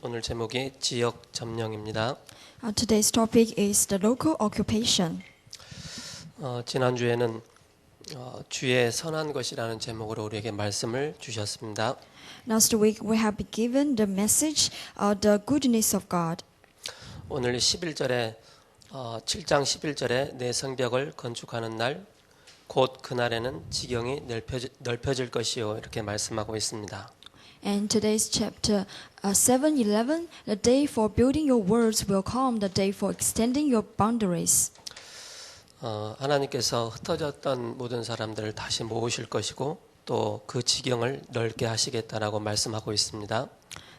오늘 제목이 지역 점령입니다. Today's topic is the local occupation. 지난주에는 주의 선한 것이라는 제목으로 우리에게 말씀을 주셨습니다. Last week we have been given the message of the goodness of God. 오늘 11절에 7장 11절에 내 성벽을 건축하는 날 곧 그날에는 지경이 넓혀질 것이요 이렇게 말씀하고 있습니다. And today's chapter 7:11, the day for building your walls will come, the day for extending your boundaries. 하나님께서 흩어졌던 모든 사람들을 다시 모으실 것이고 또 그 지경을 넓게 하시겠다라고 말씀하고 있습니다.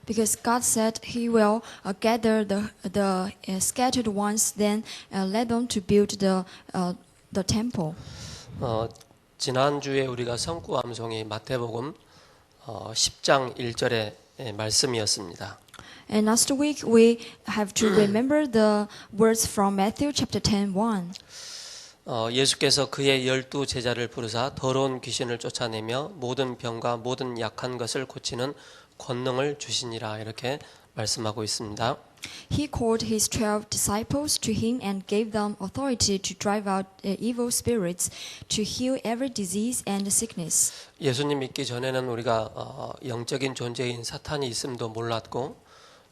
Because God said He will gather the scattered ones, then let them to build the temple. 지난주에 우리가 성구암송이 마태복음 10장 1절의 말씀이었습니다. And last week we have to remember the words from Matthew chapter 10:1. 예수께서 그의 12 제자를 부르사 더러운 귀신을 쫓아내며 모든 병과 모든 약한 것을 고치는 권능을 주시니라 이렇게 말씀하고 있습니다. He called his 12 disciples to him and gave them authority to drive out evil spirits, to heal every disease and sickness. 예수님 믿기 전에는 우리가 영적인 존재인 사탄이 있음도 몰랐고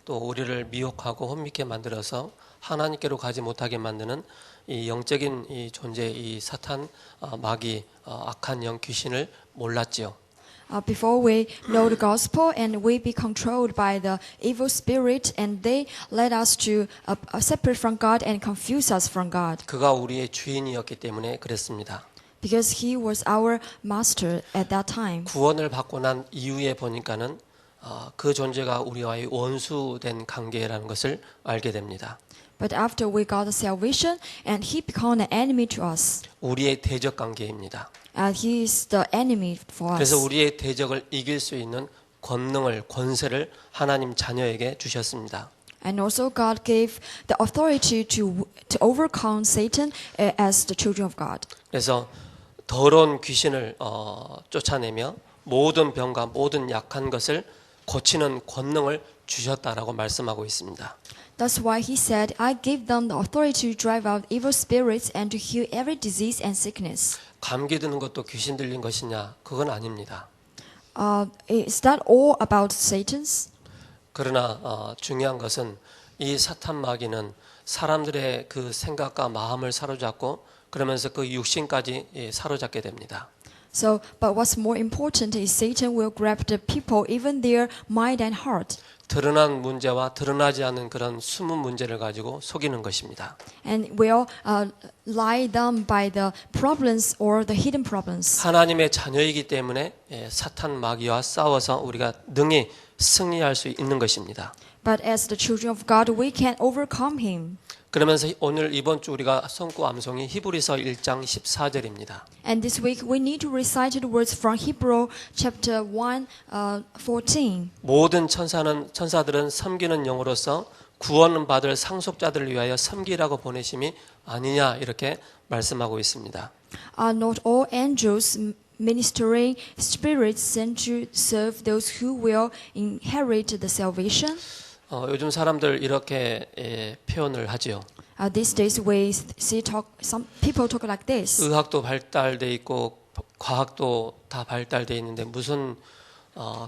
또 우리를 미혹하고 혼미케 만들어서 하나님께로 가지 못하게 만드는 이 영적인 이 존재 이 사탄 마귀 악한 영 귀신을 몰랐지요. Before we know the gospel and we be controlled by the evil spirit and they led us to separate from God and confuse us from God. 그가 우리의 주인이었기 때문에 그랬습니다. Because he was our master at that time. 구원을 받고 난 이후에 보니까는 그 존재가 우리와의 원수된 관계라는 것을 알게 됩니다. But after we got the salvation and he became an enemy to us. 우리의 대적 관계입니다. He is the enemy for us. 그래서 우리의 대적을 이길 수 있는 권능을 권세를 하나님 자녀에게 주셨습니다. And also God gave the authority to overcome Satan as the children of God. 그래서 더러운 귀신을 쫓아내며 모든 병과 모든 약한 것을 고치는 권능을 주셨다라고 말씀하고 있습니다. That's why he said, I gave them the authority to drive out evil spirits and to heal every disease and sickness. 감기 드는 것도 귀신 들린 것이냐? 그건 아닙니다. Is that all about Satan's? 그러나 중요한 것은 이 사탄 마귀는 사람들의 그 생각과 마음을 사로잡고 그러면서 그 육신까지 사로잡게 됩니다. So, but what's more important is Satan will grab the people, even their mind and heart. 드러난 문제와 드러나지 않은 그런 숨은 문제를 가지고 속이는 것입니다. And will lie them by the problems or the hidden problems. 하나님의 자녀이기 때문에 사탄 마귀와 싸워서 우리가 능히 승리할 수 있는 것입니다. But as the children of God, we can overcome him. 그러면서 오늘 이번 주 우리가 성구 암송이 히브리서 1장 14절입니다. And this week we need to recite the words from Hebrew chapter 1:14. 모든 천사들은 섬기는 영으로서 구원을 받을 상속자들을 위하여 섬기라고 보내심이 아니냐 이렇게 말씀하고 있습니다. Are not all angels ministering spirits sent to serve those who will inherit the salvation? 요즘 사람들 이렇게 표현을 하지요. These days we see some people talk like this. 의학도 발달돼 있고 과학도 다 발달돼 있는데 무슨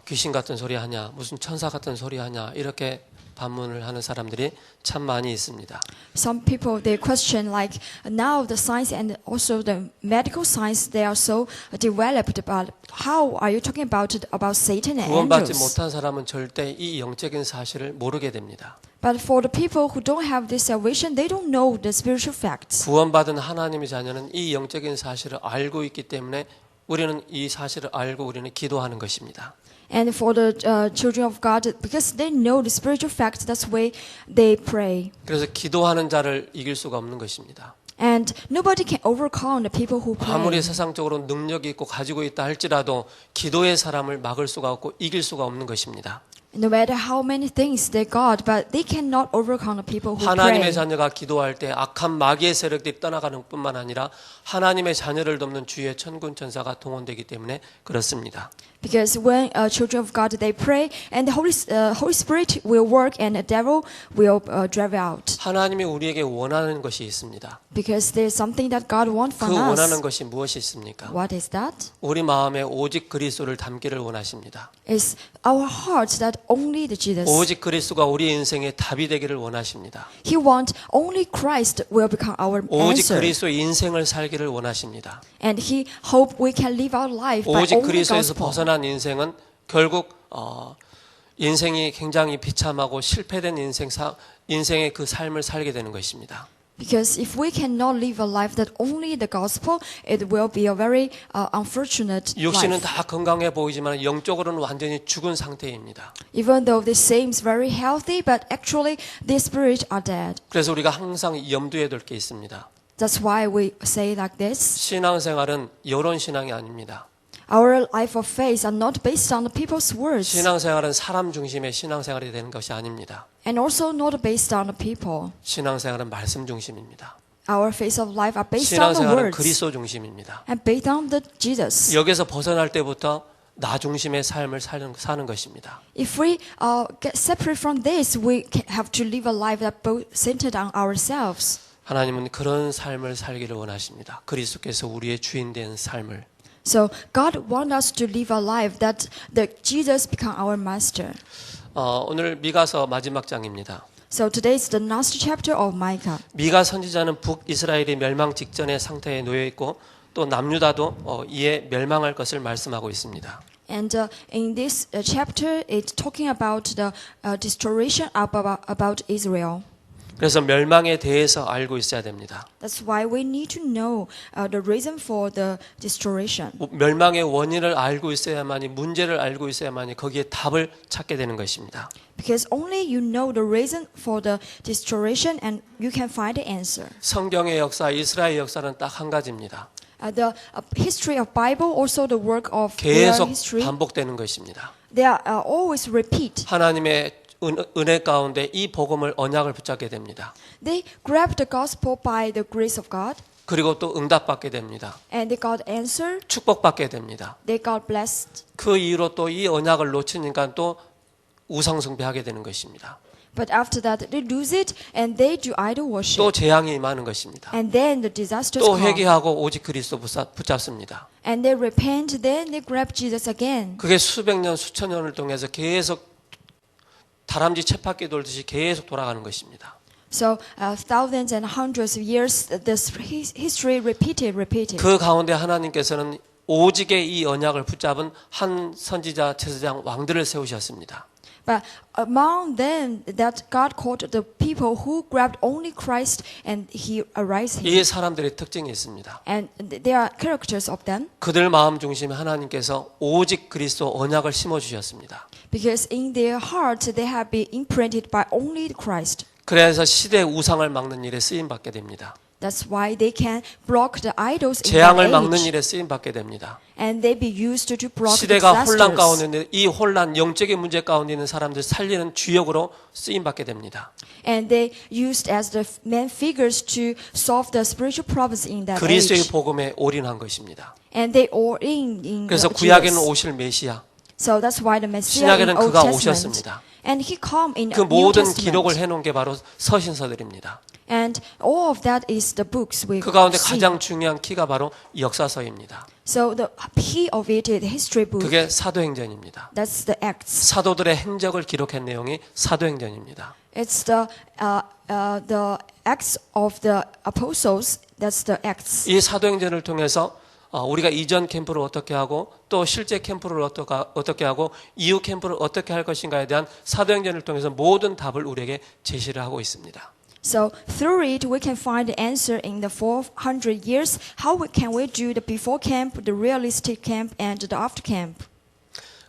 귀신 같은 소리 하냐, 무슨 천사 같은 소리 하냐 이렇게 반문을 하는 사람들이 참 많이 있습니다. Some people they question like now the science and also the medical science they are so developed, but how are you talking about Satan and 구원받지 angels? 못한 사람은 절대 이 영적인 사실을 모르게 됩니다. But for the people who don't have this salvation, they don't know the spiritual facts. 구원받은 하나님의 자녀는 이 영적인 사실을 알고 있기 때문에 우리는 이 사실을 알고 우리는 기도하는 것입니다. And for the children of God, because they know the spiritual facts, that's why they pray. 그래서 기도하는 자를 이길 수가 없는 것입니다. And nobody can overcome the people who pray. 아무리 세상적으로 능력이 있고 가지고 있다 할지라도 기도의 사람을 막을 수가 없고 이길 수가 없는 것입니다. No matter how many things they got, but they cannot overcome the people who 하나님의 pray. 자녀가 기도할 때 악한 마귀의 세력들이 떠나가는 뿐만 아니라 하나님의 자녀를 돕는 주의 천군 천사가 동원되기 때문에 그렇습니다. Because when children of God they pray, and the Holy Spirit will work, and the devil will drive out. 하나님이 우리에게 원하는 것이 있습니다. Because there's something that God wants 그 from 원하는 us. 것이 무엇이 있습니까? What is that? 우리 마음에 오직 그리스도를 담기를 원하십니다. It's our hearts that only the Jesus. 오직 그리스도가 우리 인생의 답이 되기를 원하십니다. He wants only Christ will become our 오직 answer. 그리스도의 인생을 살기를 원하십니다. And He hope we can live our life by 오직 only 그리스도에서 gospel. 벗어난 인생은 결국 인생이 굉장히 비참하고 실패된 인생의 그 삶을 살게 되는 것입니다. Because if we cannot live a life that only the gospel, it will be a very unfortunate 육신은 life. 다 건강해 보이지만 영적으로는 완전히 죽은 상태입니다. Even though this seems very healthy, but actually their spirit are dead. 그래서 우리가 항상 염두에 둘 게 있습니다. That's why we say like this. 신앙생활은 여론 신앙이 아닙니다. Our life of faith are not based on the people's words, 신앙생활은 사람 중심의 신앙생활이 되는 것이 아닙니다. and also not based on the people. 신앙생활은 말씀 중심입니다. Our faith of life are based on the 신앙생활은 words 그리스도 중심입니다. and based on the Jesus. 여기서 벗어날 때부터 나 중심의 삶을 사는 것입니다. If we get separate from this, we have to live a life that both centered on ourselves. 하나님은 그런 삶을 살기를 원하십니다. 그리스도께서 우리의 주인 된 삶을. So God wants us to live a life that Jesus become our master. 오늘 미가서 마지막 장입니다. So today is the last chapter of Micah. 미가 선지자는 북이스라엘이 멸망 직전의 상태에 놓여 있고 또 남유다도 이에 멸망할 것을 말씀하고 있습니다. And in this chapter, it's talking about the restoration about Israel. 그래서 멸망에 대해서 알고 있어야 됩니다. That's why we need to know the reason for the restoration. 멸망의 원인을 알고 있어야만이 문제를 알고 있어야만이 거기에 답을 찾게 되는 것입니다. Because only you know the reason for the restoration, and you can find the answer. 성경의 역사, 이스라엘 역사는 딱 한 가지입니다. The history of Bible, also the work of their 계속 history, 반복되는 것입니다. they are always repeat. 하나님의 은혜 가운데 이 복음을 언약을 붙잡게 됩니다. They grab the gospel by the grace of God, 그리고 또 응답받게 됩니다. and they got answer. 축복받게 됩니다. They got blessed. 그 이후로 또 이 언약을 놓치니까 또 우상숭배하게 되는 것입니다. But after that, they lose it, and they do idol worship. 또 재앙이 임하는 것입니다. And then the disasters 또 come. 회개하고 오직 그리스도 붙잡습니다. And they repent, then they grab Jesus again. 그게 수백 년, 수천 년을 통해서 계속 다람쥐 쳇바퀴 돌듯이 계속 돌아가는 것입니다. So thousands and hundreds of years, this history repeated. 그 가운데 하나님께서는 오직의 이 언약을 붙잡은 한 선지자, 제사장, 왕들을 세우셨습니다. But among them, that God called the people who grabbed only Christ, and He arised him. 이 사람들의 특징이 있습니다. And there are characters of them. 그들 마음 중심에 하나님께서 오직 그리스도 언약을 심어주셨습니다. Because in their hearts, they have been imprinted by only Christ. 그래서 시대의 우상을 막는 일에 쓰임받게 됩니다. That's why they can block the idols in 재앙을 that 막는 age. 일에 쓰임받게 됩니다. And they be used to block the 시대가 혼란 disasters. 가운데 있는 이 혼란, 영적인 문제 가운데 있는 사람들 살리는 주역으로 쓰임받게 됩니다. And they used as the main figures to solve the spiritual problems in that 그리스도의 age. 복음에 올인한 것입니다. And they all in 그래서 Jesus. 구약에는 오실 메시아, So that's why the Messiah in 신약에는 Old 그가 Testament. 오셨습니다. And he come in 그 New 모든 Testament. 기록을 해놓은 게 바로 서신서들입니다. And all of that is the books we 그 가운데 see. 가장 중요한 키가 바로 역사서입니다. So the key of it is the history book. 그게 사도행전입니다. That's the Acts. 사도들의 행적을 기록한 내용이 사도행전입니다. It's the Acts of the Apostles. That's the Acts. 이 사도행전을 통해서 우리가 이전 캠프를 어떻게 하고 또 실제 캠프를 어떻게 하고 이후 캠프를 어떻게 할 것인가에 대한 사도행전을 통해서 모든 답을 우리에게 제시를 하고 있습니다. So through it, we can find the answer in the 400 years. How can we do the before camp, the realistic camp, and the after camp?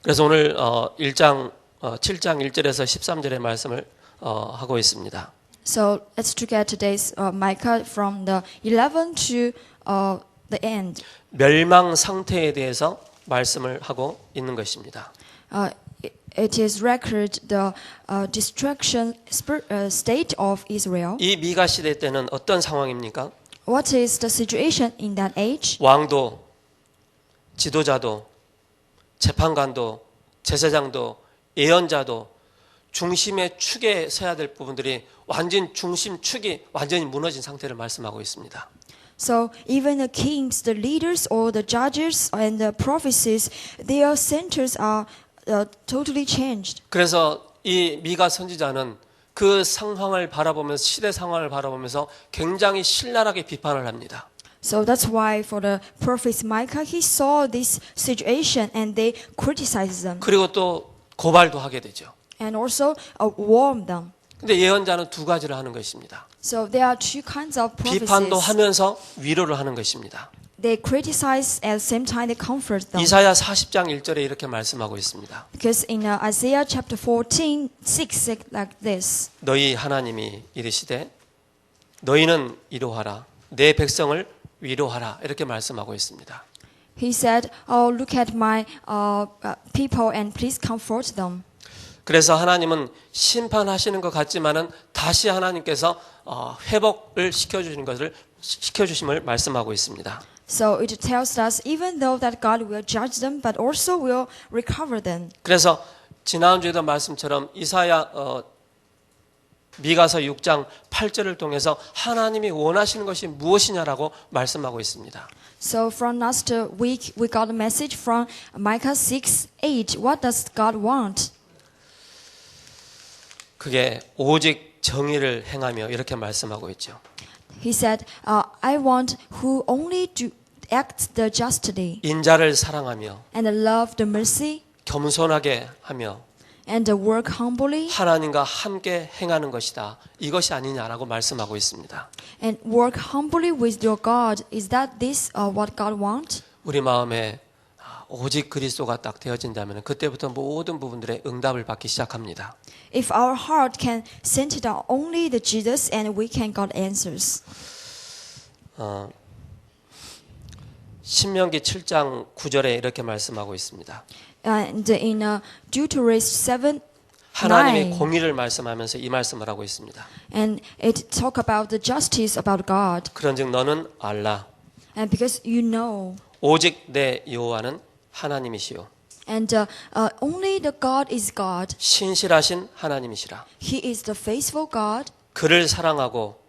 그래서 오늘 7장 1절에서 13절의 말씀을 하고 있습니다. So let's look at today's Micah from the 11 to the end. 멸망 상태에 대해서 말씀을 하고 있는 것입니다. it is record the destruction state of Israel. 이 미가 시대 때는 어떤 상황입니까? What is the situation in that age? 왕도, 지도자도, 재판관도, 제사장도, 예언자도 중심의 축에 서야 될 부분들이 완전 중심 축이 완전히 무너진 상태를 말씀하고 있습니다. So even the kings, the leaders, or the judges, and the prophecies, their centers are totally changed. 그래서 이 미가 선지자는 그 상황을 바라보면서 시대 상황을 바라보면서 굉장히 신랄하게 비판을 합니다. So that's why for the prophet Micah, he saw this situation and they criticized them 그리고 또 고발도 하게 되죠. and also warned them. 근데 예언자는 두 가지를 하는 것입니다. So there are two kinds of 비판도 prophecies. 하면서 위로를 하는 것입니다. They criticize at the same time they comfort them. 이사야 40장 1절에 이렇게 말씀하고 있습니다. Because in Isaiah chapter 14:6 like this. 너희 하나님이 이르시되 너희는 이로하라 내 백성을 위로하라 이렇게 말씀하고 있습니다. He said, "Oh, look at my people and please comfort them." 그래서 하나님은 심판하시는 것 같지만은 다시 하나님께서 회복을 시켜주심을 말씀하고 있습니다. So it tells us even though that God will judge them, but also will recover them. 그래서 지난주에도 말씀처럼 이사야 미가서 6장 8절을 통해서 하나님이 원하시는 것이 무엇이냐라고 말씀하고 있습니다. So from last week we got a message from Micah 6:8. What does God want? 그게 오직 정의를 행하며 이렇게 말씀하고 있죠. He said, "I want who only do act the justly 인자를 사랑하며 and love the mercy 겸손하게 하며 and work humbly 하나님과 함께 행하는 것이다. 이것이 아니냐라고 말씀하고 있습니다. and work humbly with your God." Is that this what God wants? 우리 마음에 오직 그리스도가 딱 되어진다면 그때부터 모든 부분들의 응답을 받기 시작합니다. If our heart can center on only the Jesus and we can get answers. 신명기 7장 9절에 이렇게 말씀하고 있습니다. And in Deuteronomy 7:9, 하나님의 공의를 말씀하면서 이 말씀을 하고 있습니다. and it talk about the justice about God. 그런즉 너는 알라 And because you know, 오직 내 여호와는 하나님이시요 and only the God is God. 신실하신 하나님이시라. He is the faithful God, 그를 사랑하고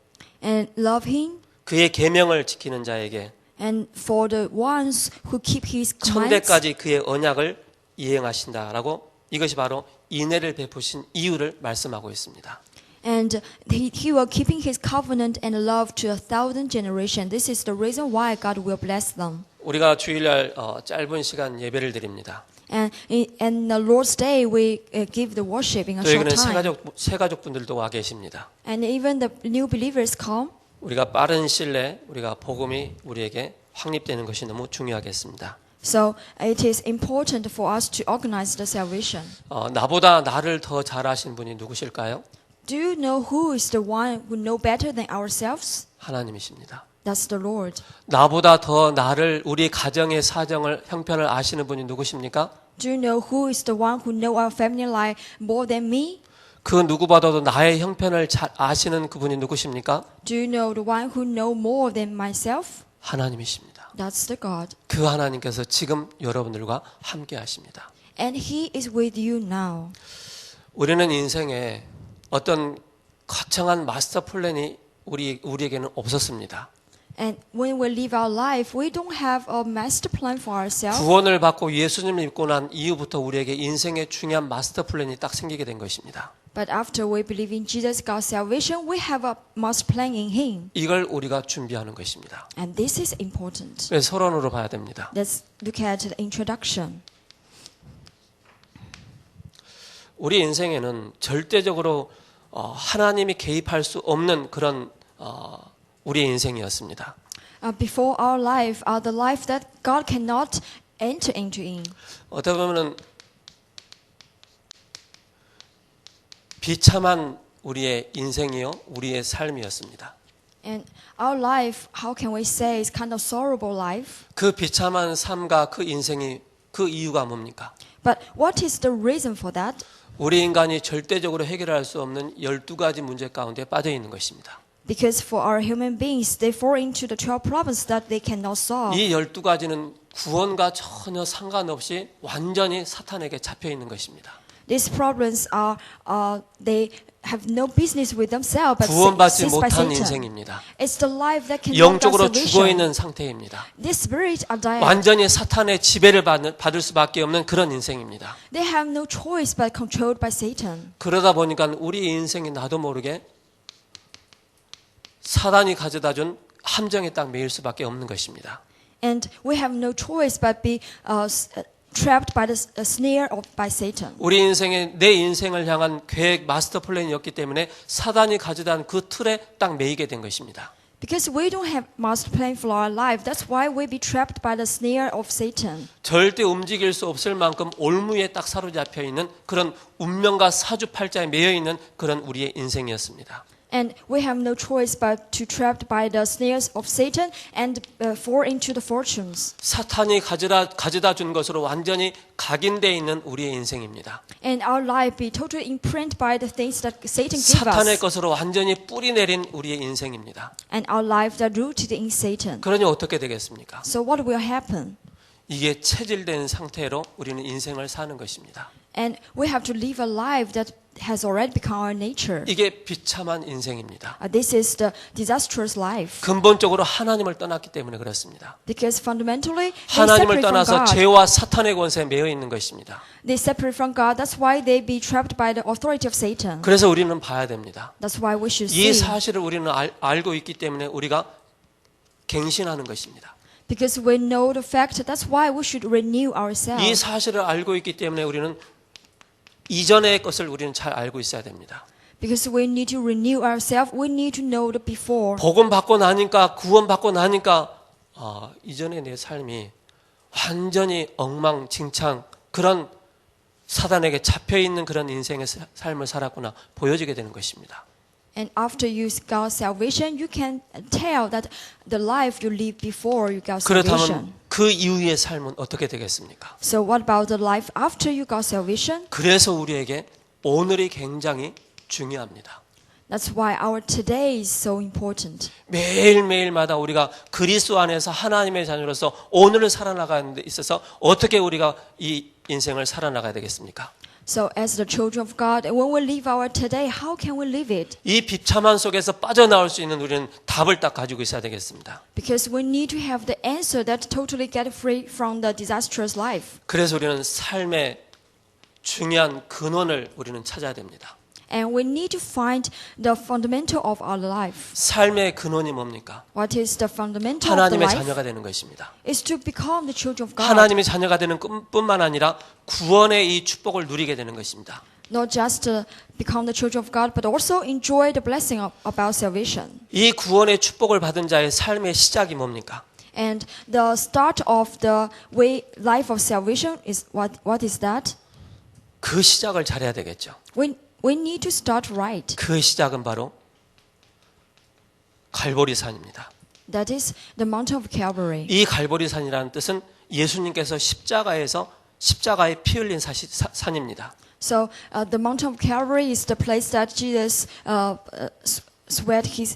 and love Him. 그의 계명을 지키는 자에게 And for the ones who keep His commands, 천대까지 그의 언약을 이행하신다라고 이것이 바로 인애를 베푸신 이유를 말씀하고 있습니다. and he will keeping His covenant and love to 1,000 generations. This is the reason why God will bless them. 우리가 주일날 짧은 시간 예배를 드립니다. And in the Lord's Day, we give the worship in a 또 short 여기는 time. 새가족분들도 와 계십니다. And even the new believers come. 우리가 빠른 시일 내에 우리가 복음이 우리에게 확립되는 것이 너무 중요하겠습니다. So it is important for us to organize the salvation. 나보다 나를 더 잘 아신 분이 누구실까요? Do you know who is the one who know better than ourselves? 하나님이십니다. That's the Lord. 나보다 더 나를 우리 가정의 사정을 형편을 아시는 분이 누구십니까? Do you know who is the one who know our family life more than me? 그 누구보다도 나의 형편을 잘 아시는 그분이 누구십니까? Do you know the one who know more than myself? 하나님이십니다. That's the God. 그 하나님께서 지금 여러분들과 함께 하십니다. And He is with you now. 우리는 인생에 어떤 거창한 마스터 플랜이 우리에게는 없었습니다. And when we live our life, we don't have a master plan for ourselves. 구원을 받고 예수님을 믿고 난 이후부터 우리에게 인생의 중요한 마스터 플랜이 딱 생기게 된 것입니다. But after we believe in Jesus, God's salvation, we have a master plan in Him. 이걸 우리가 준비하는 것입니다. And this is important. 그래서 서론으로 봐야 됩니다. Let's look at the introduction. 우리 인생에는 절대적으로 하나님이 개입할 수 없는 그런 우리의 인생이었습니다. Before our life, the life that God cannot enter into in. 어떻게 보면은 비참한 우리의 인생이요, 우리의 삶이었습니다. And our life, how can we say, is kind of sorrowful life. 그 비참한 삶과 그 인생이 그 이유가 뭡니까? But what is the reason for that? 우리 인간이 절대적으로 해결할 수 없는 12가지 문제 가운데 빠져 있는 것입니다. Because for our human beings, they fall into the 12 problems that they cannot solve. 이 12가지는 구원과 전혀 상관없이 완전히 사탄에게 잡혀 있는 것입니다. These problems are, they have no business with themselves, but 구원받지 seized by 못한 Satan. 인생입니다. It's the life that cannot get 영적으로 salvation. 죽어 있는 상태입니다. These spirits are dying. 완전히 사탄의 지배를 받을 수밖에 없는 그런 인생입니다. They have no choice but controlled by Satan. 그러다 보니까 우리 인생이 나도 모르게 사단이 가져다 준 함정에 딱 매일 수밖에 없는 것입니다. And we have no choice but be trapped by the snare by Satan. 우리 인생에 내 인생을 향한 계획 마스터 플랜이었기 때문에 사단이 가져다 준 그 틀에 딱 매이게 된 것입니다. Because we don't have master plan for our life, that's why we be trapped by the snare of Satan. 절대 움직일 수 없을 만큼 올무에 딱 사로잡혀 있는 그런 운명과 사주팔자에 매여 있는 그런 우리의 인생이었습니다. And we have no choice but to trapped by the snares of Satan and fall into the fortunes. 사탄이 가져다 준 것으로 완전히 각인되어 있는 우리의 인생입니다. And our life be totally imprinted by the things that Satan gave 사탄의 us. 것으로 완전히 뿌리 내린 우리의 인생입니다. And our lives are rooted in Satan. 그러니 어떻게 되겠습니까? So what will happen? 이게 체질된 상태로 우리는 인생을 사는 것입니다. And we have to live a life that has already become our nature. 이게 비참한 인생입니다. This is the disastrous life. 근본적으로 하나님을 떠났기 때문에 그렇습니다. Because fundamentally, they 하나님을 separate from 떠나서 God. 죄와 사탄의 권세에 매여 있는 것입니다. They separate from God. That's why they be trapped by the authority of Satan. 그래서 우리는 봐야 됩니다. That's why we should 이 see. 사실을 우리는 알고 있기 때문에 우리가 갱신하는 것입니다. Because we know the fact, that's why we should renew 이 ourselves. 사실을 알고 있기 때문에 우리는 이전의 것을 우리는 잘 알고 있어야 됩니다. Because we need to renew ourselves, we need to know the before. 복음 받고 나니까 구원 받고 나니까 이전의 내 삶이 완전히 엉망진창 그런 사단에게 잡혀 있는 그런 인생의 삶을 살았구나 보여지게 되는 것입니다. And after you got salvation, you can tell that the life you lived before you got salvation. 그렇다면 그 이후의 삶은 어떻게 되겠습니까? So what about the life after you got salvation? 그래서 우리에게 오늘이 굉장히 중요합니다. That's why our today is so important. 매일매일마다 우리가 그리스도 안에서 하나님의 자녀로서 오늘을 살아나가는 데 있어서 어떻게 우리가 이 인생을 살아나가야 되겠습니까? So as the children of God, when we live our today, how can we live it? 이 비참한 속에서 빠져나올 수 있는 우리는 답을 딱 가지고 있어야 되겠습니다. Because we need to have the answer that totally get free from the disastrous life. 그래서 우리는 삶의 중요한 근원을 우리는 찾아야 됩니다. And we need to find the fundamental of our life. 삶의 근원이 뭡니까? What is the fundamental of the 하나님의 life? 자녀가 되는 것입니다. Is to become the children of God. 하나님의 자녀가 되는 뿐만 아니라 구원의 이 축복을 누리게 되는 것입니다. Not just to become the children of God, but also enjoy the blessing about salvation. 이 구원의 축복을 받은 자의 삶의 시작이 뭡니까? And the start of the way life of salvation is what is that? 그 시작을 잘해야 되겠죠. We need to start right. 그 시작은 바로 갈보리산입니다. That is the mountain of Calvary. 이 갈보리산이라는 뜻은 예수님께서 십자가에 피 흘린 산입니다. So the mountain of Calvary is the place that Jesus sweat his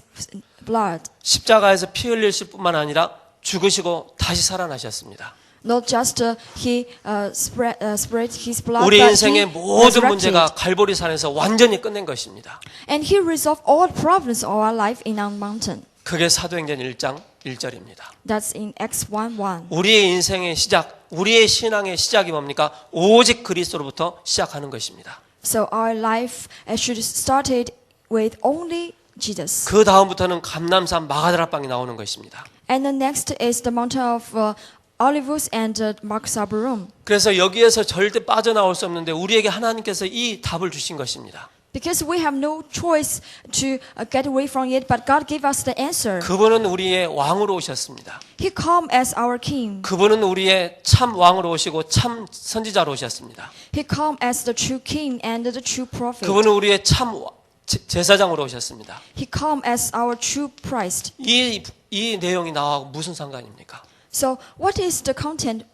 blood. 십자가에서 피 흘리실 뿐만 아니라 죽으시고 다시 살아나셨습니다. Not just he spread his blood, 우리 but 인생의 he 모든 resurrected. 문제가 갈보리산에서 완전히 끝낸 것입니다. And he resolved all problems of our life in our mountain. 그게 사도행전 1장 1절입니다. That's in Acts 1:1. 우리의 인생의 시작, 우리의 신앙의 시작이 뭡니까? 오직 그리스도로부터 시작하는 것입니다. So our life should started with only Jesus. 그 다음부터는 감람산 마가다라방이 나오는 것입니다. And the next is the mountain of Olivos and Mount Sabarum. 그래서 여기에서 절대 빠져나올 수 없는데 우리에게 하나님께서 이 답을 주신 것입니다. Because we have no choice to get away from it, but God gave us the answer. 그분은 우리의 왕으로 오셨습니다. He come as our king. 그분은 우리의 참 왕으로 오시고 참 선지자로 오셨습니다. He come as the true king and the true prophet. 그분은 우리의 참 제사장으로 오셨습니다. He come as our true priest. 이 내용이 나와 무슨 상관입니까? So what is the content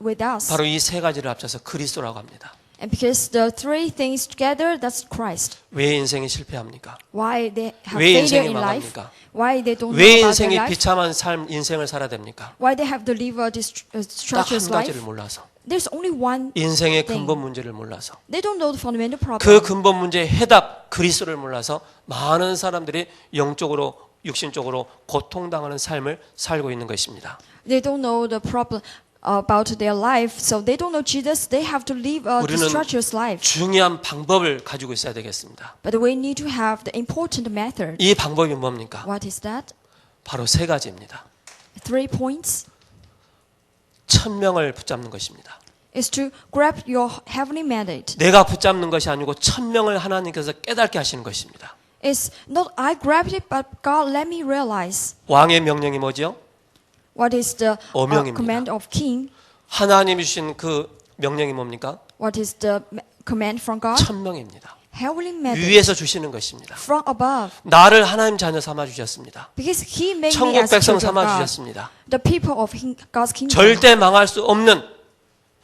with us. 바로 이 세 가지를 합쳐서 그리스도라고 합니다. And because the three things together, that's Christ. 왜 인생이 실패합니까? Why they have 왜 failure 인생이 in life? 망합니까? Why they don't know 왜 about their 인생이 life? 비참한 삶, 인생을 살아야 됩니까? Why they have to live a 딱 한 structured 가지를 life? 몰라서. There's only one. 인생의 thing. 근본 문제를 몰라서. They don't know the fundamental 그 problem. 근본 문제의 해답 그리스도를 몰라서 많은 사람들이 영적으로 육신적으로 고통당하는 삶을 살고 있는 것입니다. They don't know the problem about their life, so they don't know Jesus. They have to live a 우리는 structured life. 중요한 방법을 가지고 있어야 되겠습니다. But we need to have the important method. 이 방법이 뭡니까? What is that? 바로 세 가지입니다. 3 points 1000명을 붙잡는 것입니다. is to grab your heavenly mandate. 내가 붙잡는 것이 아니고 1000명을 하나님께서 깨닫게 하시는 것입니다. It's not I grabbed it, but God let me realize. 왕의 명령이 뭐죠? What is the 어명입니다. command of king? 하나님이 주신 그 명령이 뭡니까? What is the command from God? 1000명입니다. Heavenly mandate 위에서 주시는 것입니다. from above. 나를 하나님 자녀 삼아 주셨습니다. Because He made me 천국 as 백성 children 삼아 of God, 주셨습니다. the people of God's kingdom. 절대 망할 수 없는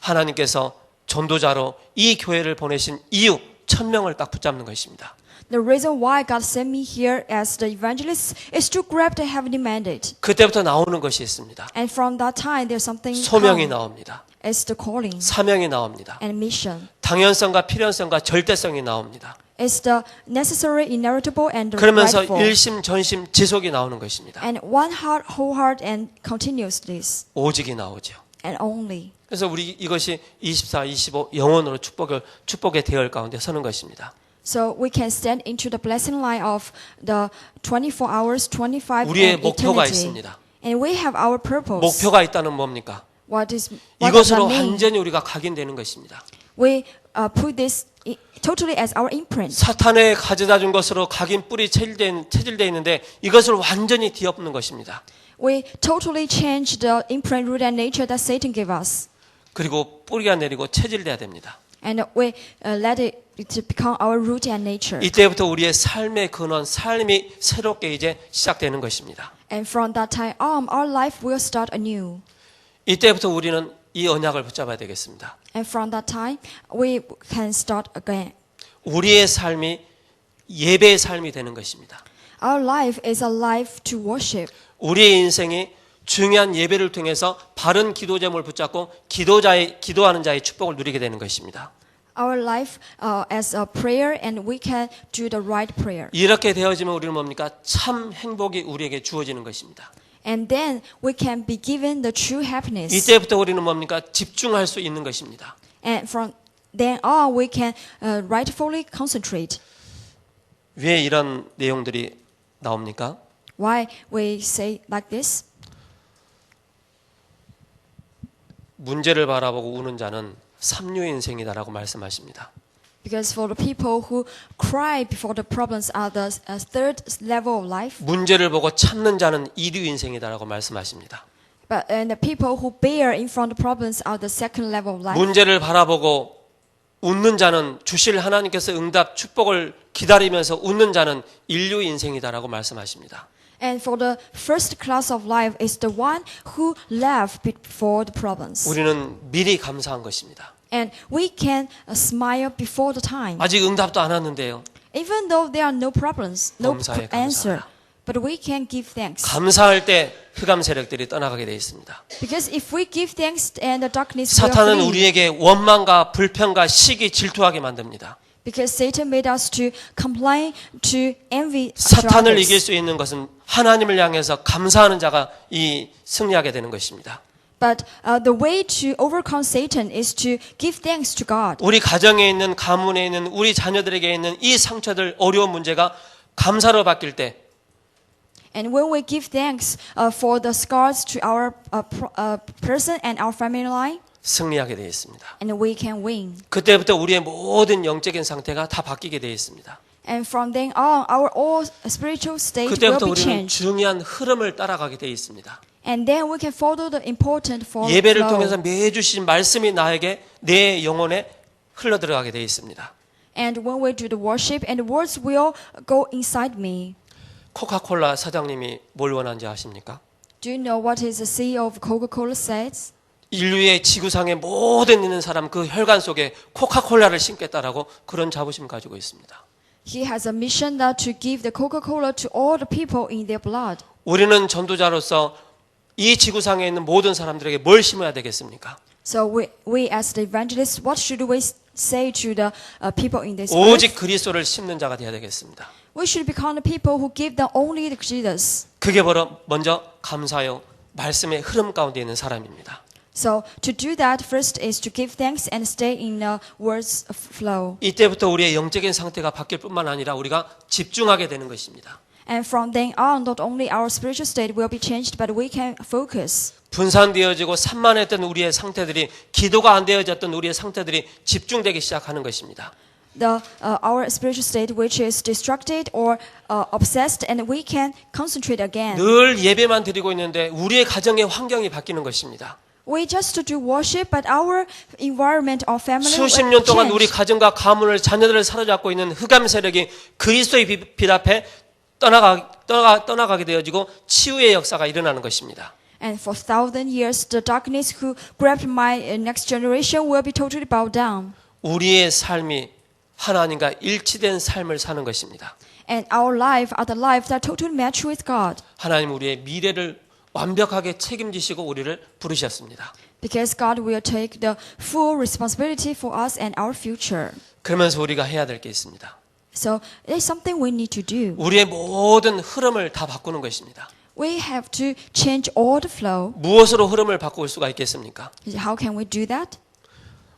하나님께서 전도자로 이 교회를 보내신 이유 1000명을 딱 붙잡는 것입니다. The reason why God sent me here as the evangelist is to grab the heavenly mandate. 그때부터 나오는 것이 있습니다. And from that time, there's something 소명이 come. 나옵니다. It's the calling 사명이 나옵니다. and mission. 당연성과 필연성과 절대성이 나옵니다. It's the necessary, inevitable, and the 그러면서 rightful. 일심 전심 지속이 나오는 것입니다. And one heart, whole heart, and continuous this. 오직이 나오죠. And only. 그래서 우리 이것이 24, 25 영원으로 축복의 대열 가운데 서는 것입니다. So we can stand into the blessing line of the 24 hours, 25 우리의 and 목표가 eternity. 있습니다. And we have our purpose. 목표가 있다는 뭡니까? What does 이것으로 that mean? 완전히 우리가 각인되는 것입니다. We put this totally as our imprint. 사탄에 가져다 준 것으로 각인 뿔이 체질되어 있는데 이것을 완전히 뒤엎는 것입니다. We totally change the imprint, root, and nature that Satan gave us. 그리고 뿌리가 내리고 체질돼야 됩니다. And we let it to become our root and nature. 이때부터 우리의 삶의 근원, 삶이 새롭게 이제 시작되는 것입니다. And from that time on, our life will start anew. 이때부터 우리는 이 언약을 붙잡아야 되겠습니다. And from that time, we can start again. 우리의 삶이 예배의 삶이 되는 것입니다. Our life is a life to worship. 우리의 인생이 중요한 예배를 통해서 바른 기도 제목을 붙잡고 기도하는 자의 축복을 누리게 되는 것입니다. Our life as a prayer, and we can do the right prayer. 이렇게 되어지면 우리는 뭡니까? 참 행복이 우리에게 주어지는 것입니다. And then we can be given the true happiness. 이때부터 우리는 뭡니까? 집중할 수 있는 것입니다. And from then on, we can rightfully concentrate. 왜 이런 내용들이 나옵니까? Why we say like this? 문제를 바라보고 우는 자는 삼류 인생이다라고 말씀하십니다. Because for the people who cry before the problems are the third level of life. 문제를 보고 참는 자는 이류 인생이다라고 말씀하십니다. And the people who bear in front of problems are the second level of life. 문제를 바라보고 웃는 자는 주실 하나님께서 응답 축복을 기다리면서 웃는 자는 인류 인생이다라고 말씀하십니다. And for the first class of life is the one who laugh before the problems. 우리는 미리 감사한 것입니다. And we can smile before the time. 아직 응답도 안 왔는데요. Even though there are no problems, no 범사에 answer. 감사하라. But we can give thanks. 감사할 때 흑암 세력들이 떠나가게 되어 있습니다. Because if we give thanks and the darkness will 사탄은 flee. 우리에게 원망과 불평과 시기 질투하게 만듭니다. Because Satan made us to complain, to envy 사탄을 others. 이길 수 있는 것은 하나님을 향해서 감사하는 자가 이 승리하게 되는 것입니다. But the way to overcome Satan is to give thanks to God. 우리 가정에 있는 가문에 있는 우리 자녀들에게 있는 이 상처들 어려운 문제가 감사로 바뀔 때 And when we give thanks for the scars to our person and our family line, 승리하게 되어 있습니다. and we can win. 그때부터 우리의 모든 영적인 상태가 다 바뀌게 되어 있습니다. And from then on, our all spiritual state will 그때부터 be 우리는 changed. 중요한 흐름을 따라가게 되어 있습니다. And then we can follow the important 예배를 flow. 통해서 매주 주신 말씀이 나에게 내 영혼에 흘러 들어가게 되어 있습니다. And when we do the worship, and the words will go inside me. 코카콜라 사장님이 뭘 원하는지 아십니까? Do you know what is the CEO of Coca-Cola says? 인류의 지구상의 모든 있는 사람 그 혈관 속에 코카콜라를 심겠다라고 그런 자부심 가지고 있습니다. He has a mission that to give the Coca-Cola to all the people in their blood. 우리는 전도자로서 이 지구상에 있는 모든 사람들에게 뭘 심어야 되겠습니까? So we as the evangelists, what should we say to the people in this earth? 오직 그리스도를 심는 자가 되어야 되겠습니다. We should become the people who give them only the Jesus. 그게 바로 먼저 감사요 말씀의 흐름 가운데 있는 사람입니다. So to do that, first is to give thanks and stay in the words of flow. 이때부터 우리의 영적인 상태가 바뀔 뿐만 아니라 우리가 집중하게 되는 것입니다. And from then on, not only our spiritual state will be changed, but we can focus. 분산되어지고 산만했던 우리의 상태들이 기도가 안 되어졌던 우리의 상태들이 집중되기 시작하는 것입니다. Our spiritual state, which is distracted or obsessed, and we can concentrate again. 늘 예배만 드리고 있는데 우리의 가정의 환경이 바뀌는 것입니다. We just to do worship, but our environment or family 수십 will 년 동안 우리 change. 가정과 가문을 자녀들을 사로잡고 있는 흑암 세력이 그리스도의 빛 앞에 떠나가게 되어지고 치유의 역사가 일어나는 것입니다. And for 1,000 years, the darkness who grabbed my next generation will be totally bowed down. 우리의 삶이 하나님과 일치된 삶을 사는 것입니다. And our life are the life that totally match with God. 하나님 우리의 미래를 완벽하게 책임지시고 우리를 부르셨습니다. Because God will take the full responsibility for us and our future. 그러면서 우리가 해야 될 게 있습니다. So there's something we need to do. 우리의 모든 흐름을 다 바꾸는 것입니다. We have to change all the flow. 무엇으로 흐름을 바꿀 수가 있겠습니까? How can we do that?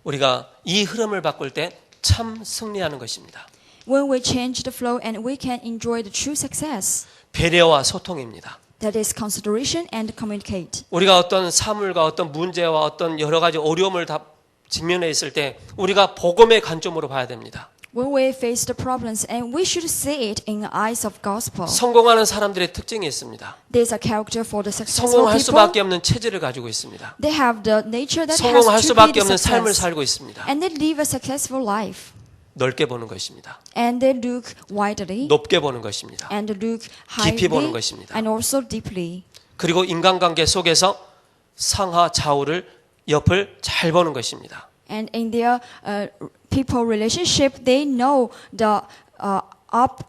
우리가 이 흐름을 바꿀 때 참 승리하는 것입니다. When we change the flow and we can enjoy the true success. 배려와 소통입니다. That is consideration and communicate. 우리가 어떤 사물과 어떤 문제와 어떤 여러 가지 어려움을 다 직면해 있을 때 우리가 복음의 관점으로 봐야 됩니다. When we face the problems, and we should see it in the eyes of gospel. 성공하는 사람들의 특징이 있습니다. There's a character for the successful 성공할 people. 수밖에 없는 체질을 가지고 있습니다. They have the nature that 성공할 has to be 수밖에 the 없는 삶을 success. 살고 있습니다. And they live a successful life. 넓게 보는 것입니다. And they look widely. 높게 보는 것입니다. And look 깊이 보는 highly. 것입니다. And also deeply. 그리고 인간관계 속에서 상하 좌우를 옆을 잘 보는 것입니다. And in their people relationship, they know the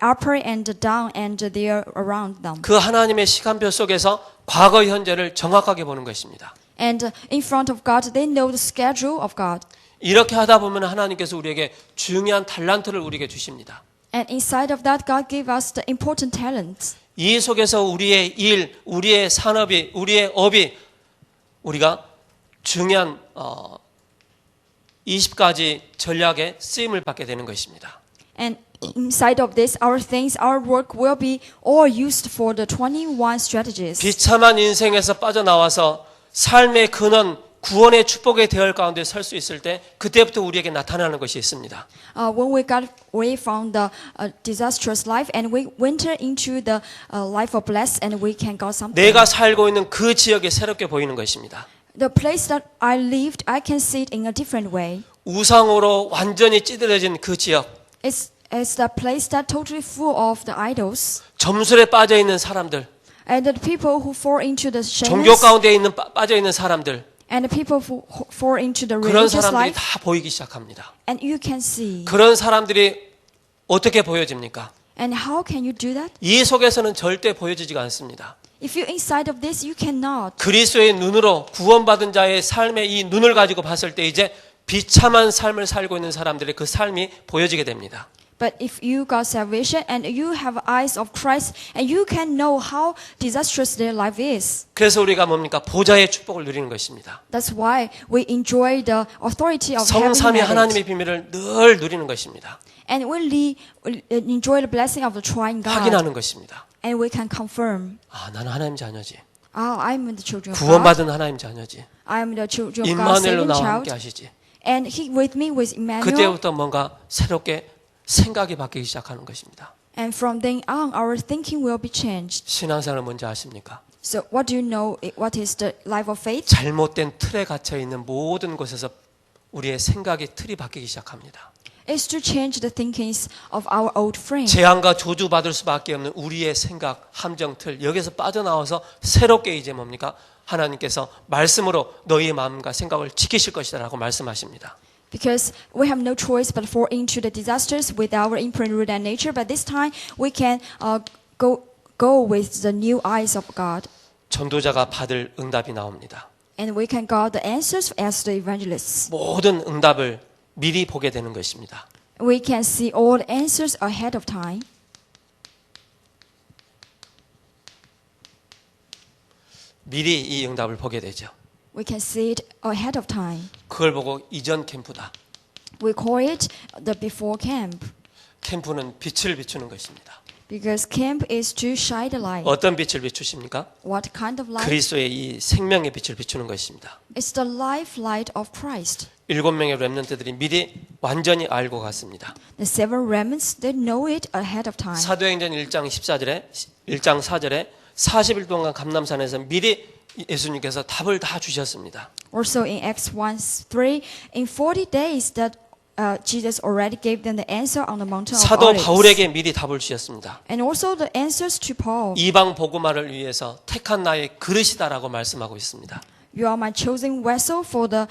upper and the down and they're around them. 그 하나님의 시간표 속에서 과거 현재를 정확하게 보는 것입니다. And in front of God, they know the schedule of God. 이렇게 하다 보면 하나님께서 우리에게 중요한 달란트를 우리에게 주십니다. And inside of that, God gave us the important talents. 이 속에서 우리의 일, 우리의 산업이, 우리의 업이 우리가 중요한 20가지 전략에 쓰임을 받게 되는 것입니다. And inside of this, our things, our work will be all used for the 21 strategies. 비참한 인생에서 빠져나와서 삶의 근원, 구원의 축복의 대열 가운데 설 수 있을 때 그때부터 우리에게 나타나는 것이 있습니다. When we got away from the disastrous life and we enter into the life of bless and we can got something. 내가 살고 있는 그 지역에 새롭게 보이는 것입니다. The place that I lived, I can see it in a different way. 우상으로 완전히 찌들어진 그 지역, It's the place that totally full of the idols 점술에 빠져 있는 사람들, and the people who fall into the 종교 shameless 가운데 있는 빠져 있는 사람들, and the people who fall into the 그런 religious 사람들이 life. 다 보이기 시작합니다. And you can see. 그런 사람들이 어떻게 보여집니까? And how can you do that? 이 속에서는 절대 보여지지가 않습니다. If you're inside of this, you cannot. 그리스도의 눈으로 구원받은 자의 삶의 이 눈을 가지고 봤을 때 이제 비참한 삶을 살고 있는 사람들의 그 삶이 보여지게 됩니다. But if you got salvation and you have eyes of Christ and you can know how disastrous their life is. 그래서 우리가 뭡니까? 보좌의 축복을 누리는 것입니다. That's why we enjoy the authority of having 성삼위 merit. 하나님의 비밀을 늘 누리는 것입니다. And we enjoy the blessing of the trine God. 확인하는 것입니다. And we can confirm. 아, 나는 하나님 자녀지. Oh, I'm the children of God. 구원받은 하나님 자녀지. I'm the children of God, 임마누엘로 saving 나와 child. 함께 하시지. And He with me with Emmanuel. 그때부터 뭔가 새롭게 생각이 바뀌기 시작하는 것입니다. And from then on, our thinking will be changed. 신앙생활을 뭔지 아십니까? So what do you know? What is the life of faith? 잘못된 틀에 갇혀 있는 모든 곳에서 우리의 생각의 틀이 바뀌기 시작합니다. Is to change the thinkings of our old frame. 재앙과 저주받을 수밖에 없는 우리의 생각, 함정 틀 여기서 빠져나와서 새롭게 이제 뭡니까? 하나님께서 말씀으로 너희의 마음과 생각을 지키실 것이다라고 말씀하십니다. Because we have no choice but fall into the disasters with our imprint, root, and nature. But this time we can go with the new eyes of God, 전도자가 받을 응답이 나옵니다. and we can got the answers as the evangelists. 모든 응답을 미리 보게 되는 것입니다. We can see all the answers ahead of time. 미리 이 응답을 보게 되죠. We can see it ahead of time. 그걸 보고 이전 캠프다. We call it the before camp. 캠프는 빛을 비추는 것입니다. Because camp is to shine the light. 어떤 빛을 비추십니까? What kind of light? 그리스도의 이 생명의 빛을 비추는 것입니다. It's the life light of Christ. 7명의 렘넌트들이 미리 완전히 알고 갔습니다. The seven remnants, they know it ahead of time. 사도행전 1장 4절에 40일 동안 감람산에서 미리 예수님께서 답을 다 주셨습니다. Also in Acts 1:3, in 40 days that Jesus already gave them the answer on the mountain of 사도 Olives. 바울에게 미리 답을 주셨습니다. And also the answers to Paul. 이방 복음화를 위해서 택한 나의 그릇이다라고 말씀하고 있습니다. You are my chosen vessel for the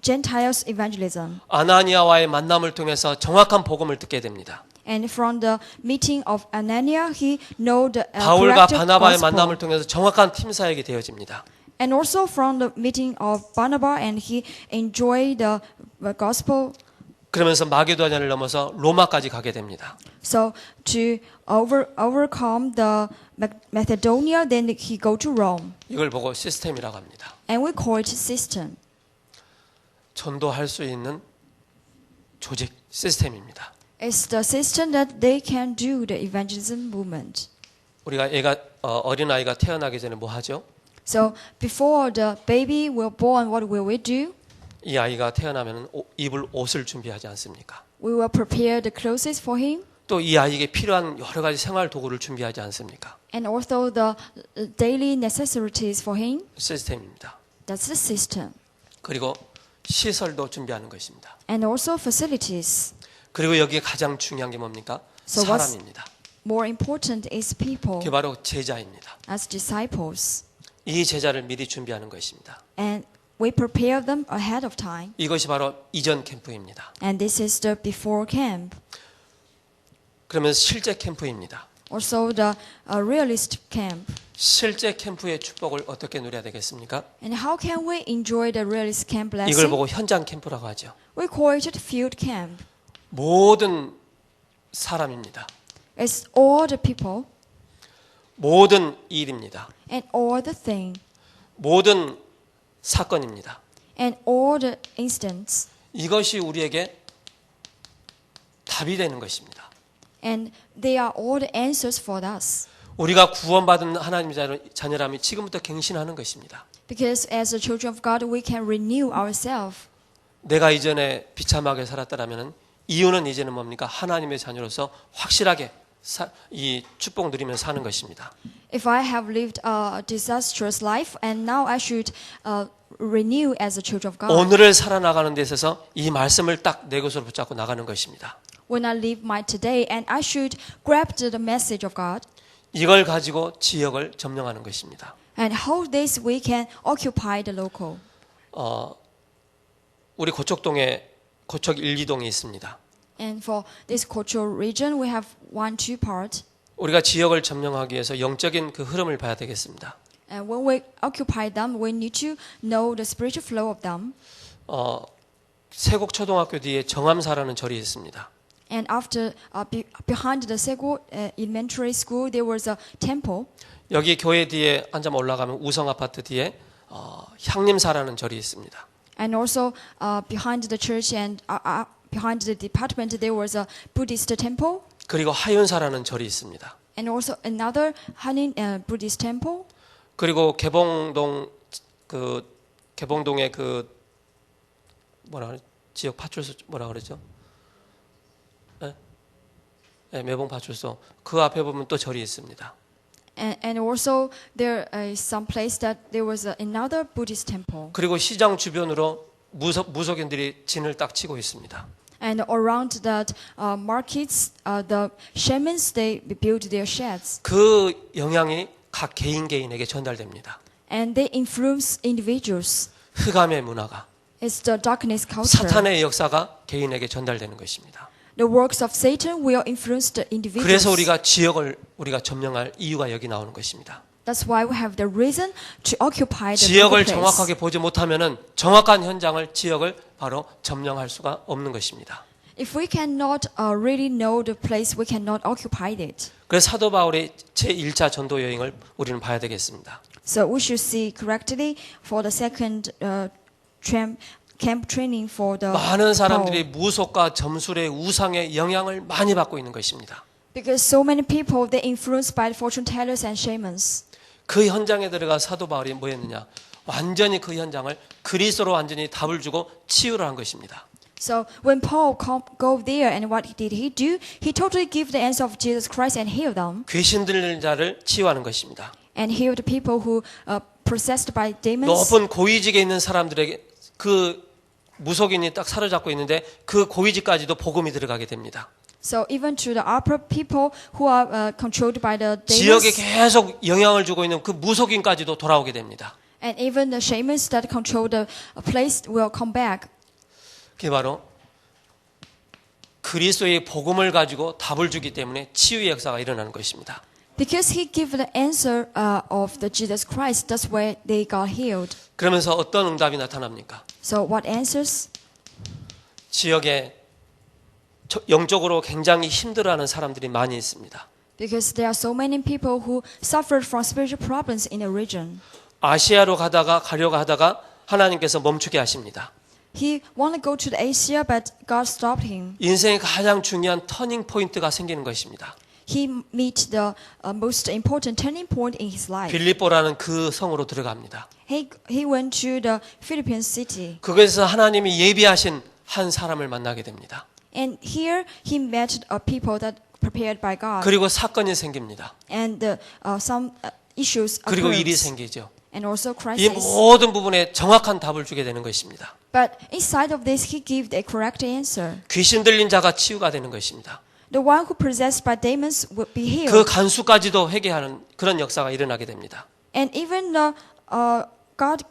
Gentiles evangelism. 아나니아와의 만남을 통해서 정확한 복음을 듣게 됩니다. And from the meeting of Ananias, he know the 바울과 correct 바나바의 gospel. 만남을 통해서 정확한 팀 사역이 되어집니다. And also from the meeting of Barnabas, and he enjoyed the gospel. 그러면서 마게도냐를 넘어서 로마까지 가게 됩니다. So to overcome the Macedonia, then he go to Rome. 이걸 보고 시스템이라고 합니다. And we call it system. 전도할 수 있는 조직 시스템입니다. It's the system that they can do the evangelism movement. 우리가 어린 아이가 태어나기 전에 뭐 하죠? So before the baby will born, what will we do? 이 아이가 태어나면 입을 옷을 준비하지 않습니까? We will prepare the clothes for him, 또 이 아이에게 필요한 여러 가지 생활 도구를 준비하지 않습니까? and also the daily necessities for him. 시스템입니다. That's the system. 그리고 시설도 준비하는 것입니다. And also facilities. 그리고 여기에 가장 중요한 게 뭡니까? So what's- 사람입니다. More important is people 그게 바로 제자입니다. as disciples. 이 제자를 미리 준비하는 것입니다. And we prepare them ahead of time. 이것이 바로 이전 캠프입니다. And this is the before camp. 그러면 실제 캠프입니다. Also the realist camp. 실제 캠프의 축복을 어떻게 누려야 되겠습니까? And how can we enjoy the realist camp 이걸 blessing? 보고 현장 캠프라고 하죠. We call it field camp. 모든 사람입니다. It's all the people 모든 일입니다. and all the thing 모든 사건입니다. and all the instance. 이것이 우리에게 답이 되는 것입니다. And they are all the answers for us. 우리가 구원받은 하나님의 자녀라면 지금부터 갱신하는 것입니다. Because as the children of God, we can renew ourselves. 내가 이전에 비참하게 살았다면 이유는 이제는 뭡니까? 하나님의 자녀로서 확실하게 이 축복 누리면서 사는 것입니다. If I have lived a disastrous life and now I should renew as a children of God. 오늘을 살아나가는 데 있어서 이 말씀을 딱 내 것으로 붙잡고 나가는 것입니다. When I live my today, and I should grab the message of God. 이걸 가지고 지역을 점령하는 것입니다. And how this we can occupy the local. 우리 고척동에 고척 1, 2동이 있습니다. And for this cultural region, we have 1, 2 parts. 우리가 지역을 점령하기 위해서 영적인 그 흐름을 봐야 되겠습니다. And when we occupy them, we need to know the spiritual flow of them. 세곡 초등학교 뒤에 정암사라는 절이 있습니다. And after, behind the Sego Elementary School, there was a temple. 여기 교회 뒤에 한참 올라가면 우성 아파트 뒤에 향림사라는 절이 있습니다. And also behind the church and behind the department, there was a Buddhist temple. 그리고 하윤사라는 절이 있습니다. And also another Hanin Buddhist temple. 그리고 개봉동의 지역 파출소 뭐라 그러죠? 네, 매봉 파출소 그 앞에 보면 또 절이 있습니다. And also there is some place that there was another Buddhist temple. 그리고 시장 주변으로 무속인들이 진을 딱 치고 있습니다. And around that markets, the shamans they build their sheds. 그 영향이 각 개인에게 전달됩니다. and they influence individuals. 흑암의 문화가 It's the darkness culture. 사탄의 역사가 개인에게 전달되는 것입니다. The works of Satan will influence the individuals. 그래서 우리가 지역을 우리가 점령할 이유가 여기 나오는 것입니다. That's why we have the reason to occupy the 지역을 place. 정확하게 보지 못하면은 정확한 현장을 지역을 바로 점령할 수가 없는 것입니다. If we cannot really know the place, we cannot occupy it. 그래서 사도 바울의 제1차 전도 여행을 우리는 봐야 되겠습니다. So we should see correctly for the second camp training for the 많은 사람들이 Paul. 무속과 점술의 우상의 영향을 많이 받고 있는 것입니다. Because so many people they influenced by the fortune tellers and shamans. 그 현장에 들어가 사도 바울이 뭐 했느냐? 완전히 그 현장을 그리스도로 완전히 답을 주고 치유를 한 것입니다. So when Paul go there and what did he do? He totally give the answer of Jesus Christ and heal them 귀신 들린 자를 치유하는 것입니다. and heal the people who possessed by demons. 높은 고위직에 있는 사람들에게 그 무속인이 딱 사로잡고 있는데 그 고위직까지도 복음이 들어가게 됩니다. So even to the upper people who are controlled by the 지역에 demons, 계속 영향을 주고 있는 그 무속인까지도 돌아오게 됩니다. and even the shamans that control the place will come back. 그게 바로 그리스도의 복음을 가지고 답을 주기 때문에 치유의 역사가 일어나는 것입니다. Because he gave the answer of the Jesus Christ, that's why they got healed. 그러면서 어떤 응답이 나타납니까? So what answers? 지역에 영적으로 굉장히 힘들어하는 사람들이 많이 있습니다. Because there are so many people who suffered from spiritual problems in the region. 아시아로 가려고 하다가 하나님께서 멈추게 하십니다. He wanted to go to Asia, but God stopped him. 인생의 가장 중요한 터닝 포인트가 생기는 것입니다. He met the most important turning point in his life. 빌립보라는 그 성으로 들어갑니다. He went to the Philippine city. 그곳에서 하나님이 예비하신 한 사람을 만나게 됩니다. And here he met people that prepared by God. 그리고 사건이 생깁니다. And some issues 그리고 일이 occurred. 생기죠. And also 이 crisis. 모든 부분에 정확한 답을 주게 되는 것입니다. But inside of this, he gave the correct answer. 귀신 들린 자가 치유가 되는 것입니다. The one who possessed by demons will be healed. 그 간수까지도 회개하는 그런 역사가 일어나게 됩니다. And even the God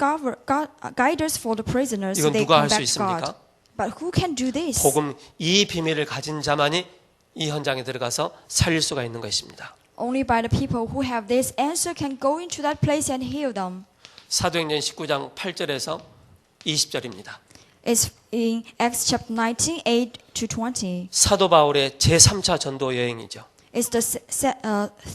guiders for the prisoners, 이건 they 누가 come 할 수 back to God. 있습니까? But who can do this? 복음 이 비밀을 가진 자만이 이 현장에 들어가서 살릴 수가 있는 것입니다. Only by the people who have this answer can go into that place and heal them. 사도행전 19장 8절에서 20절입니다. It's in Acts chapter 19, 8 to 20. 사도 바울의 제3차 전도 여행이죠. It's the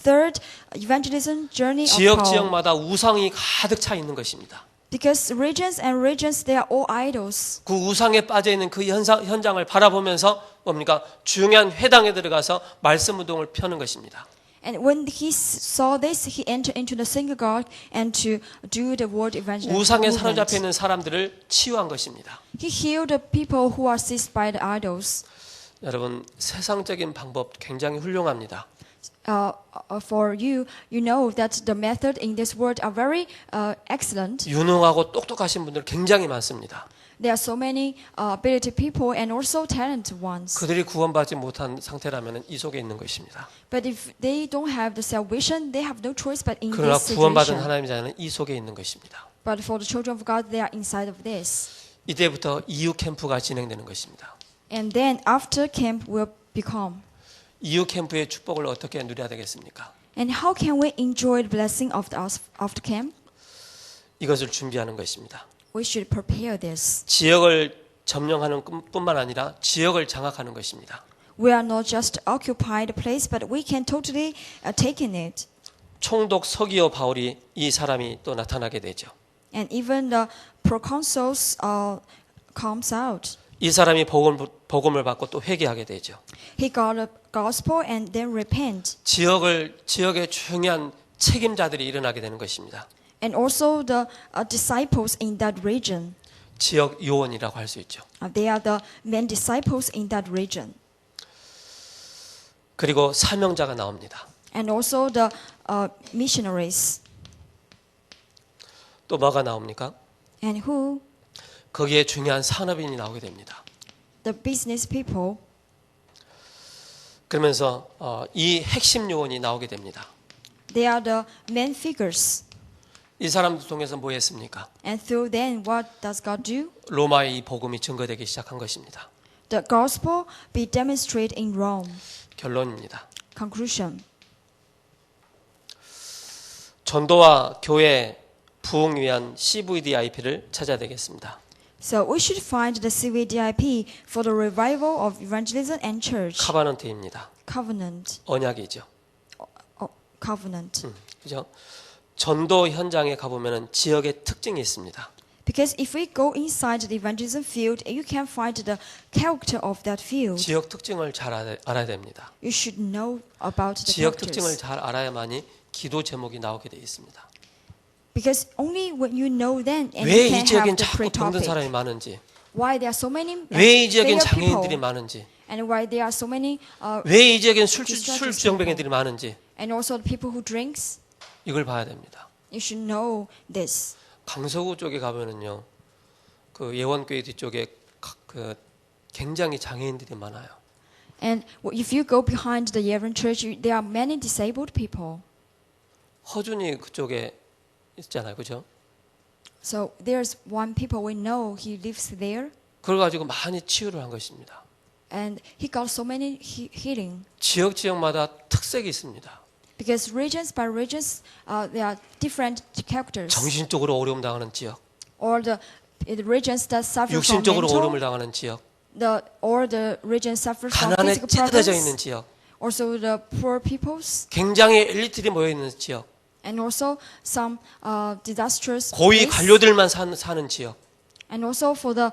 third evangelism journey of 지역 Paul. 지역마다 우상이 가득 차 있는 것입니다. Because regions and regions, they are all idols. 그 우상에 빠져 있는 그 현장을 바라보면서 뭡니까? 중요한 회당에 들어가서 말씀 운동을 펴는 것입니다. And when he saw this, he entered into the synagogue and to do the word evangelism. 우상에 사로잡혀 있는 사람들을 치유한 것입니다. He healed the people who are seized by the idols. 여러분, 세상적인 방법 굉장히 훌륭합니다. For you, you know that the method in this world are very excellent. 유능하고 똑똑하신 분들 굉장히 많습니다. There are so many ability people and also talented ones. 그들이 구원받지 못한 상태라면 이 속에 있는 것입니다. But if they don't have the salvation, they have no choice but in 그러나 this 구원받은 situation. 하나님의 자는 이 속에 있는 것입니다. But for the children of God, they are inside of this. 이때부터 이유 캠프가 진행되는 것입니다. And then after camp will become. 이유 캠프의 축복을 어떻게 누려야 되겠습니까? And how can we enjoy the blessing of the after camp? 이것을 준비하는 것입니다. We should prepare this. 지역을 점령하는 뿐만 아니라 지역을 장악하는 것입니다. We are not just occupy the place, but we can totally take in it. 총독 서기오 바울이 이 사람이 또 나타나게 되죠. And even the proconsuls comes out. 이 사람이 복음을 받고 또 회개하게 되죠. He got a gospel and then repent. 지역의 중요한 책임자들이 일어나게 되는 것입니다. And also the disciples in that region. 지역 요원이라고 할 수 있죠. They are the main disciples in that region. 그리고 사명자가 나옵니다. And also the missionaries. 또 뭐가 나옵니까? And who? 거기에 중요한 산업인이 나오게 됩니다. The business people. 그러면서 이 핵심 요원이 나오게 됩니다. They are the main figures. 이 사람들 통해서 뭐 했습니까? And through then, what does God do? 로마의 이 복음이 증거되기 시작한 것입니다. The gospel be demonstrated in Rome. 결론입니다. Conclusion. 전도와 교회 부흥 위한 CVDIP를 찾아야 되겠습니다. So we should find the CVDIP for the revival of evangelism and church. 카바넌트입니다. Covenant. 언약이죠. Covenant. 그죠? 전도 현장에 가보면 지역의 특징이 있습니다. Because if we go inside the evangelism field, you can find the character of that field. 지역 특징을 잘 알아야 됩니다. You should know about the 지역 특징을 characters. 잘 알아야만이 기도 제목이 나오게 되어 있습니다. Because only when you know then and 왜 you 이 can 지역엔 have the 자꾸 병든 pre-topic. 사람이 많은지, Why there are so many 왜 이 지역엔 failure 장애인들이 people, 많은지, and why there are so many 왜 이 지역엔 술 discharges 주정뱅이들이 많은지 and also the people who drinks. 이걸 봐야 됩니다. You should know this. 강서구 쪽에 가면은요, 그 예원교회 뒤쪽에 그 굉장히 장애인들이 많아요. And if you go behind the Yevon Church, there are many disabled people. 허준이 그쪽에 있잖아요, 그죠? So there's one people we know, he lives there, 그걸 가지고 많이 치유를 한 것입니다. and he got so many healing. 지역마다 특색이 있습니다. Because regions by regions, there are different characters. 정신적으로 어려움 당하는 지역, Or the regions that suffer from 육신적으로 어려움을 mental, 당하는 지역, or the regions suffer from 가난에 physical 찌들어져 있는 problems. 지역, Also the poor peoples, 굉장히 엘리트들이 모여 있는 지역, and also some disastrous 고위 place. 관료들만 사는 지역. And also for the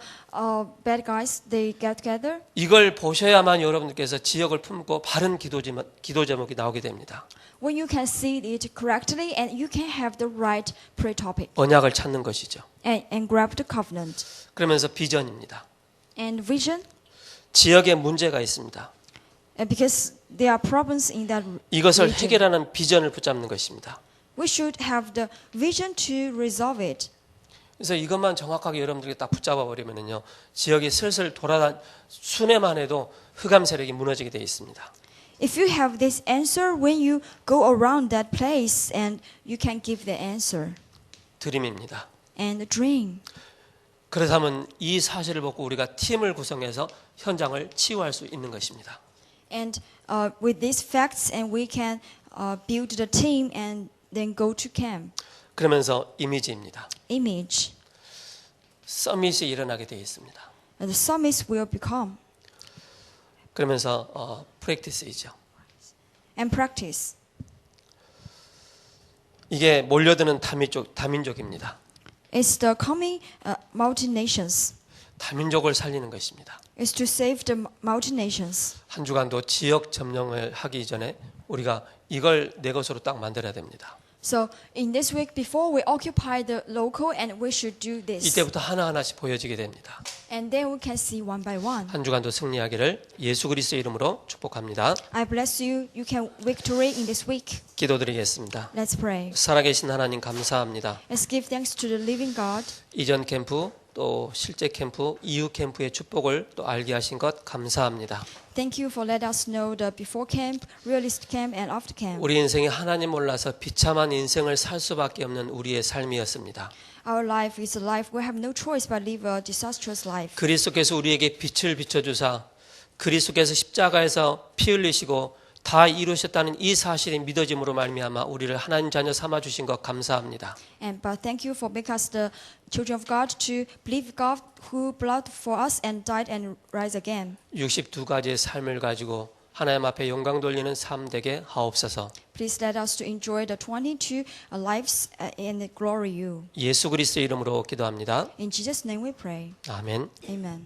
bad guys, they get together. 이걸 보셔야만 여러분들께서 지역을 품고 바른 기도 제목이 나오게 됩니다. When you can see it correctly, and you can have the right prayer topic, 언약을 찾는 것이죠. and grab the covenant. 그러면서 비전입니다. And vision, 지역에 문제가 있습니다. because there are problems in that 이것을 region. 해결하는 비전을 붙잡는 것입니다. We should have the vision to resolve it. 그래서 이것만 정확하게 여러분들이 딱 붙잡아 버리면은요, 지역이 슬슬 순회만 해도 흑암 세력이 무너지게 되어 있습니다. If you have this answer, when you go around that place, and you can give the answer. 드림입니다. And dream. 그렇다면 이 사실을 보고 우리가 팀을 구성해서 현장을 치유할 수 있는 것입니다. And with these facts, and we can build the team and then go to camp. 그러면서 이미지입니다. Image. 서밋이 일어나게 되어 있습니다. And the summits will become. 그러면서 프랙티스이죠. And practice. 이게 몰려드는 다민족입니다. It's the coming mountain nations. 다민족을 살리는 것입니다. It's to save the mountain nations. 한 주간도 지역 점령을 하기 전에 우리가 이걸 내 것으로 딱 만들어야 됩니다. So in this week, before we occupy the local, and we should do this. 이때부터 하나하나씩 보여지게 됩니다. And then we can see one by one. 한 주간도 승리하기를 예수 그리스도의 이름으로 축복합니다. I bless you. You can victory in this week. 기도드리겠습니다. Let's pray. 살아계신 하나님 감사합니다. Let's give thanks to the living God. 이전 캠프 또 실제 캠프 이후 캠프의 축복을 또 알게 하신 것 감사합니다. Thank you for letting us know the before camp, realist camp, and after camp. 우리 인생이 하나님 몰라서 비참한 인생을 살 수밖에 없는 우리의 삶이었습니다. Our life is a life we have no choice but live a disastrous life. 그리스도께서 우리에게 빛을 비춰주사 그리스도께서 십자가에서 피 흘리시고 다 이루셨다는 이 사실이 믿어짐으로 말미암아 우리를 하나님 자녀 삼아 주신 것 감사합니다. And but thank you for making us the children of God to believe God who bled for us and died and rise again. 62가지의 삶을 가지고 하나님 앞에 영광 돌리는 삶 되게 하옵소서. Please let us to enjoy the 22 lives and glory you. 예수 그리스도의 이름으로 기도합니다. In Jesus' name we pray. 아멘. Amen.